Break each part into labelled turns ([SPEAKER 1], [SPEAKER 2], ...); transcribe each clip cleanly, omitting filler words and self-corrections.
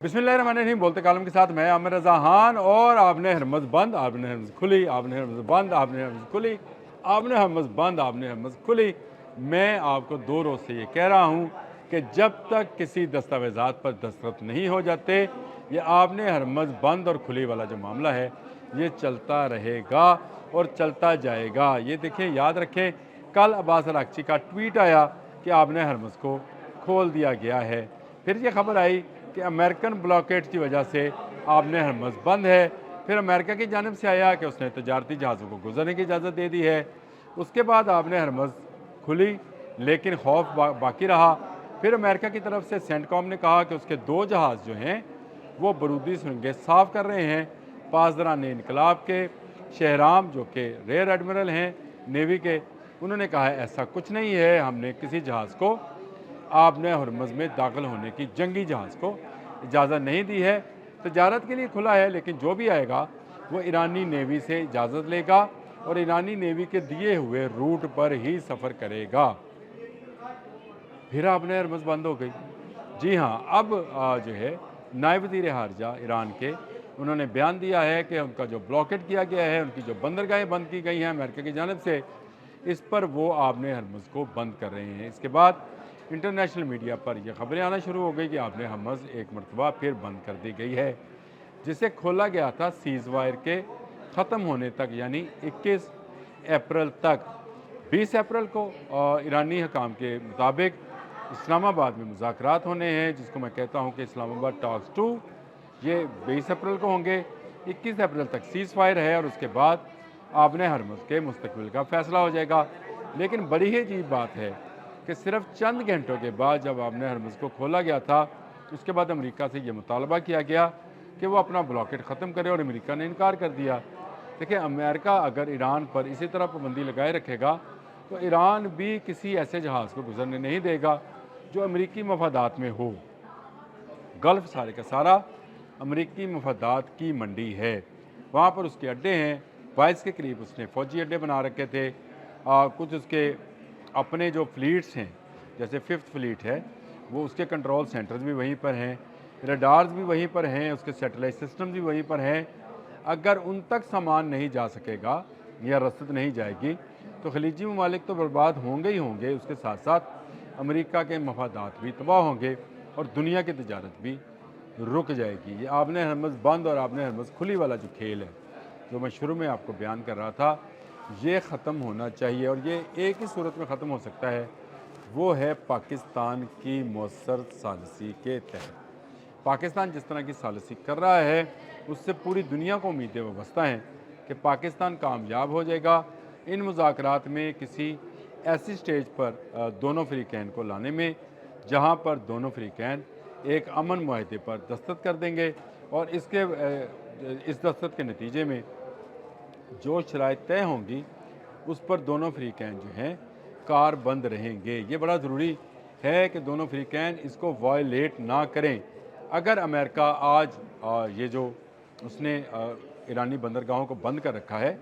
[SPEAKER 1] बिस्मिल्लाहिर्रहमानिर्रहीम। बोलते कालम के साथ मैं आमिर रज़ा खान और आपने हरमज़ बंद, आपने हरमज़ खुली, आपने हरमज़ बंद, आपने हरमज़ खुली, आपने हरमज़ बंद, आपने हरमज़ खुली। मैं आपको 2 रोज़ से ये कह रहा हूँ कि जब तक किसी दस्तावेज़ात पर दस्तखत नहीं हो जाते, ये आपने हरमज़ बंद और खुली वाला जो मामला है, ये चलता रहेगा और चलता जाएगा। ये देखिए, याद रखें, कल अब्बास अरागची का ट्वीट आया कि आपने हरमज़ को खोल दिया गया है। फिर ये खबर आई कि अमेरिकन ब्लॉकेट की वजह से आपने हरमज़ बंद है। फिर अमेरिका की जानिब से आया कि उसने तजारती जहाज़ों को गुजरने की इजाज़त दे दी है। उसके बाद आपने हरमज़ खुली, लेकिन खौफ बाकी रहा। फिर अमेरिका की तरफ से सेंटकॉम ने कहा कि उसके 2 जहाज़ जो हैं वो बरूदी सुरंगें साफ़ कर रहे हैं। पासदारान इनकलाब के शहराम, जो कि रेयर एडमिरल हैं नेवी के, उन्होंने कहा है ऐसा कुछ नहीं है, हमने किसी जहाज़ को आपने हरमज़ में दाखिल होने की, जंगी जहाज़ को इजाज़त नहीं दी है। तजारत के लिए खुला है, लेकिन जो भी आएगा वो ईरानी नेवी से इजाज़त लेगा और ईरानी नेवी के दिए हुए रूट पर ही सफ़र करेगा। फिर आपने हरमज़ बंद हो गई। जी हाँ, अब जो है नायब वज़ीर ख़ारिजा ईरान के, उन्होंने बयान दिया है कि उनका जो ब्लॉकेट किया गया है, उनकी जो बंदरगाहें बंद की गई हैं अमेरिका की जानिब से, इस पर वो आपने हरमज़ को बंद कर रहे हैं। इसके बाद इंटरनेशनल मीडिया पर यह खबरें आना शुरू हो गई कि आपने हरमज़ एक मरतबा फिर बंद कर दी गई है, जिसे खोला गया था सीज़-फायर के ख़त्म होने तक, यानी 21 अप्रैल तक। 20 अप्रैल को ईरानी हकाम के मुताबिक इस्लामाबाद में मुज़ाकरात होने हैं, जिसको मैं कहता हूँ कि इस्लामाबाद टॉक्स 2, ये 20 अप्रैल को होंगे। 21 अप्रैल तक सीज़ फायर है और उसके बाद आपने हरमज़ के मुस्तकबिल का फ़ैसला हो जाएगा। लेकिन बड़ी ही अजीब बात है कि सिर्फ चंद घंटों के बाद जब आपने हरमज़ को खोला गया था, उसके बाद अमेरिका से ये मुतालबा किया गया कि वो अपना ब्लॉकेट ख़त्म करे और अमेरिका ने इनकार कर दिया। देखिए, अमेरिका अगर ईरान पर इसी तरह पाबंदी लगाए रखेगा तो ईरान भी किसी ऐसे जहाज़ को गुजरने नहीं देगा जो अमेरिकी मफादात में हो। गल्फ़ सारे का सारा अमेरिकी मफादात की मंडी है, वहाँ पर उसके अड्डे हैं। 22 के करीब उसने फ़ौजी अड्डे बना रखे थे। कुछ उसके अपने जो फ्लीट्स हैं, जैसे 5th फ्लीट है, वो उसके कंट्रोल सेंटर्स भी वहीं पर हैं, रडार्स भी वहीं पर हैं, उसके सैटेलाइट सिस्टम भी वहीं पर हैं। अगर उन तक सामान नहीं जा सकेगा या रसद नहीं जाएगी तो खलीजी ममालिक तो बर्बाद होंगे ही होंगे, उसके साथ साथ अमेरिका के मफादात भी तबाह होंगे और दुनिया की तजारत भी रुक जाएगी। ये आपने हरमज़ बंद और आपने हरमज़ खुली वाला जो खेल है, जो मैं शुरू में आपको बयान कर रहा था, ये ख़त्म होना चाहिए और ये एक ही सूरत में ख़त्म हो सकता है, वो है पाकिस्तान की मौसर सालिसी के तहत। पाकिस्तान जिस तरह की सालिसी कर रहा है, उससे पूरी दुनिया को उम्मीदें वाबस्ता हैं कि पाकिस्तान कामयाब हो जाएगा इन मुज़ाकरात में किसी ऐसी स्टेज पर दोनों फ़रीक़ैन को लाने में, जहाँ पर दोनों फ़रीक़ैन एक अमन मुआहदे पर दस्तखत कर देंगे और इस दस्तखत के नतीजे में जो शराइत तय होंगी उस पर दोनों फ़रीक़ैन जो हैं कारबंद रहेंगे। ये बड़ा ज़रूरी है कि दोनों फ़रीक़ैन इसको वायलेट ना करें। अगर अमेरिका आज ये जो उसने ईरानी बंदरगाहों को बंद कर रखा है,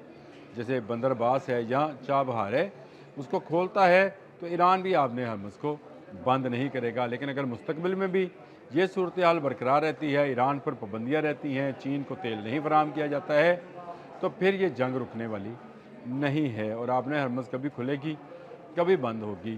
[SPEAKER 1] जैसे बंदर अब्बास है या चाबहार है, उसको खोलता है तो ईरान भी आपने हरमज़ को बंद नहीं करेगा। लेकिन अगर मुस्तकबिल में भी ये सूरत हाल बरकरार रहती है, ईरान पर पाबंदियाँ रहती हैं, चीन को तेल नहीं फराहम किया जाता है, तो फिर ये जंग रुकने वाली नहीं है और आपने हरमज़ कभी खुलेगी, कभी बंद होगी।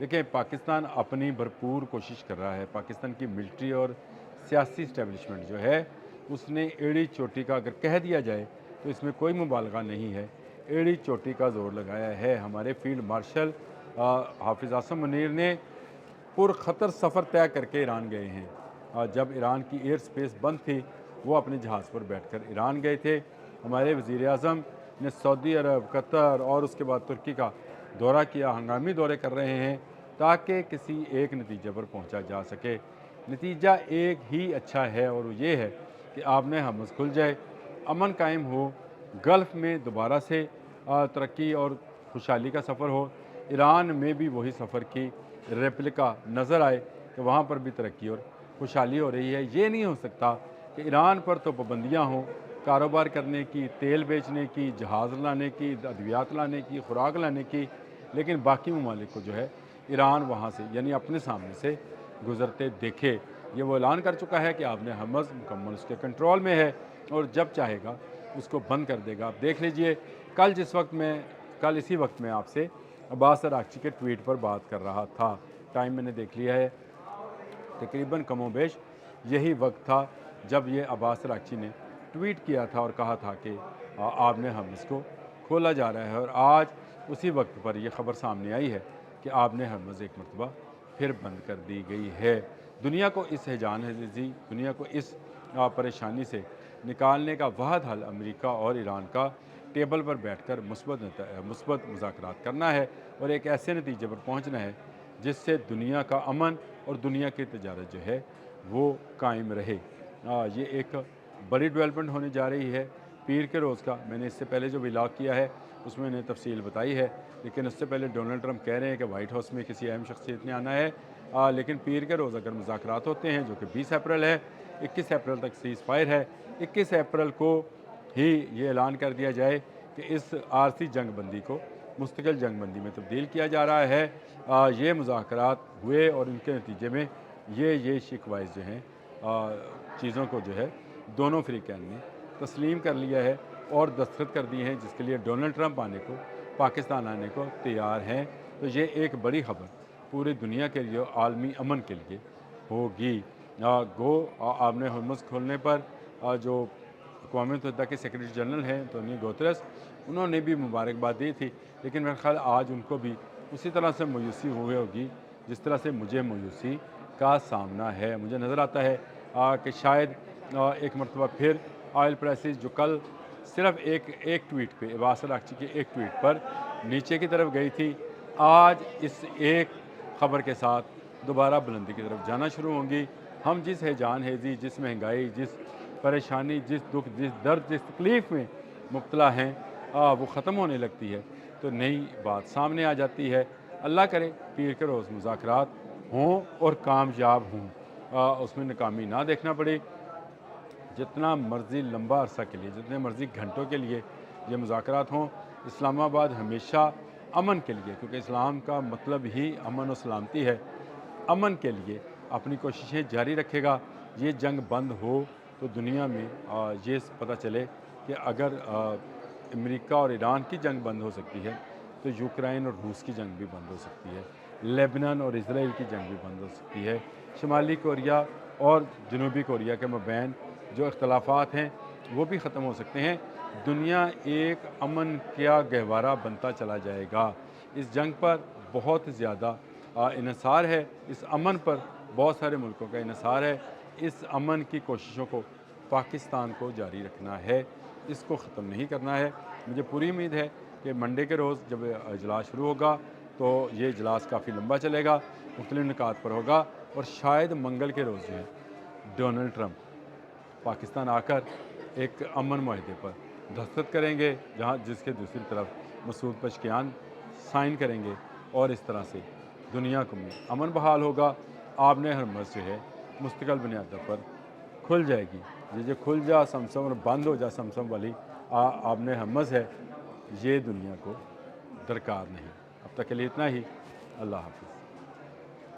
[SPEAKER 1] देखिए, पाकिस्तान अपनी भरपूर कोशिश कर रहा है। पाकिस्तान की मिलिट्री और सियासी इस्टेब्लिशमेंट जो है, उसने एड़ी चोटी का अगर कह दिया जाए तो इसमें कोई मुबालगा नहीं है, एड़ी चोटी का ज़ोर लगाया है। हमारे फील्ड मार्शल हाफिज़ आसिम मुनीर ने पुरखतर सफ़र तय करके ईरान गए हैं। जब ईरान की एयर स्पेस बंद थी, वो अपने जहाज़ पर बैठकर ईरान गए थे। हमारे वज़ीर आज़म ने सऊदी अरब, कतर और उसके बाद तुर्की का दौरा किया, हंगामी दौरे कर रहे हैं ताकि किसी एक नतीजे पर पहुंचा जा सके। नतीजा एक ही अच्छा है और वो ये है कि आपने हरमज़ खुल जाए, अमन कायम हो, गल्फ़ में दोबारा से तरक्की और खुशहाली का सफ़र हो, ईरान में भी वही सफ़र की रेप्लिका नज़र आए कि वहाँ पर भी तरक्की और खुशहाली हो रही है। ये नहीं हो सकता कि ईरान पर तो पाबंदियाँ हों कारोबार करने की, तेल बेचने की, जहाज़ लाने की, अद्वियात लाने की, खुराक लाने की, लेकिन बाकी ममालिक को जो है ईरान वहाँ से यानी अपने सामने से गुज़रते देखे। یہ وہ اعلان کر چکا ہے کہ آبن حرمز مکمل اس کے کنٹرول میں ہے اور جب چاہے گا اس کو بند کر دے گا۔ آپ دیکھ لیجئے کل اسی وقت میں آپ سے عباس اراغچی کے ٹویٹ پر بات کر رہا تھا، ٹائم میں نے دیکھ لیا ہے، تقریباً کم و بیش یہی وقت تھا جب یہ عباس اراغچی نے ٹویٹ کیا تھا اور کہا تھا کہ آبن حرمز کو کھولا جا رہا ہے، اور آج اسی وقت پر یہ خبر سامنے آئی ہے کہ آبن حرمز ایک مرتبہ پھر بند کر دی گئی ہے۔ دنیا کو اس دنیا کو اس پریشانی سے نکالنے کا واحد حل امریکہ اور ایران کا ٹیبل پر بیٹھ کر مثبت مذاکرات کرنا ہے اور ایک ایسے نتیجے پر پہنچنا ہے جس سے دنیا کا امن اور دنیا کی تجارت جو ہے وہ قائم رہے۔ یہ ایک بڑی ڈیولپمنٹ ہونے جا رہی ہے پیر کے روز کا۔ میں نے اس سے پہلے جو ولاگ کیا ہے اس میں نے تفصیل بتائی ہے، لیکن اس سے پہلے ڈونلڈ ٹرمپ کہہ رہے ہیں کہ وائٹ ہاؤس میں کسی اہم شخصیت نے آنا ہے، لیکن پیر کے روز اگر مذاکرات ہوتے ہیں جو کہ 20 اپریل ہے، 21 اپریل تک سیز فائر ہے، 21 اپریل کو ہی یہ اعلان کر دیا جائے کہ اس عارضی جنگ بندی کو مستقل جنگ بندی میں تبدیل کیا جا رہا ہے۔ یہ مذاکرات ہوئے اور ان کے نتیجے میں یہ شکوائز جو ہیں چیزوں کو جو ہے دونوں فریقین نے تسلیم کر لیا ہے اور دستخط کر دیے ہیں، جس کے لیے ڈونلڈ ٹرمپ پاکستان آنے کو تیار ہیں۔ تو یہ ایک بڑی خبر پوری دنیا کے لیے عالمی امن کے لیے ہوگی۔ آبن حرمز کھولنے پر جو اقوام متحدہ کے سیکرٹری جنرل ہیں انتونیو گوتریس، انہوں نے بھی مبارکباد دی تھی، لیکن میرے خیال آج ان کو بھی اسی طرح سے مایوسی ہوئی ہوگی جس طرح سے مجھے مایوسی کا سامنا ہے۔ مجھے نظر آتا ہے کہ شاید ایک مرتبہ پھر آئل پرائسز جو کل صرف ایک ٹویٹ پہ عباس اراغچی کے ایک ٹویٹ پر نیچے کی طرف گئی تھی، آج اس ایک خبر کے ساتھ دوبارہ بلندی کی طرف جانا شروع ہوں گی۔ ہم جس ہیزی، جس مہنگائی، جس پریشانی، جس دکھ، جس درد، جس تکلیف میں مبتلا ہیں وہ ختم ہونے لگتی ہے تو نئی بات سامنے آ جاتی ہے۔ اللہ کرے پیر کے روز مذاکرات ہوں اور کامیاب ہوں، اس میں ناکامی نہ دیکھنا پڑے۔ جتنا مرضی لمبا عرصہ کے لیے، جتنے مرضی گھنٹوں کے لیے یہ مذاکرات ہوں، اسلام آباد ہمیشہ امن کے لیے، کیونکہ اسلام کا مطلب ہی امن و سلامتی ہے، امن کے لیے اپنی کوششیں جاری رکھے گا۔ یہ جنگ بند ہو تو دنیا میں یہ پتہ چلے کہ اگر امریکہ اور ایران کی جنگ بند ہو سکتی ہے تو یوکرائن اور روس کی جنگ بھی بند ہو سکتی ہے، لیبنان اور اسرائیل کی جنگ بھی بند ہو سکتی ہے، شمالی کوریا اور جنوبی کوریا کے مابین جو اختلافات ہیں وہ بھی ختم ہو سکتے ہیں۔ دنیا ایک امن کا گہوارہ بنتا چلا جائے گا۔ اس جنگ پر بہت زیادہ انحصار ہے، اس امن پر بہت سارے ملکوں کا انحصار ہے۔ اس امن کی کوششوں کو پاکستان کو جاری رکھنا ہے، اس کو ختم نہیں کرنا ہے۔ مجھے پوری امید ہے کہ منڈے کے روز جب اجلاس شروع ہوگا تو یہ اجلاس کافی لمبا چلے گا، مختلف نکات پر ہوگا، اور شاید منگل کے روز جو ہے ڈونلڈ ٹرمپ پاکستان آ کر ایک امن معاہدے پر دستخط کریں گے، جس کے دوسری طرف مسعود پزشکیان سائن کریں گے، اور اس طرح سے دنیا کو میں امن بحال ہوگا۔ آبن حرمز جو ہے مستقل بنیادوں پر کھل جائے گی۔ یہ کھل جا سمسم اور بند ہو جا سمسم والی آبن حرمز ہے، یہ دنیا کو درکار نہیں۔ اب تک کے لیے اتنا ہی، اللہ حافظ۔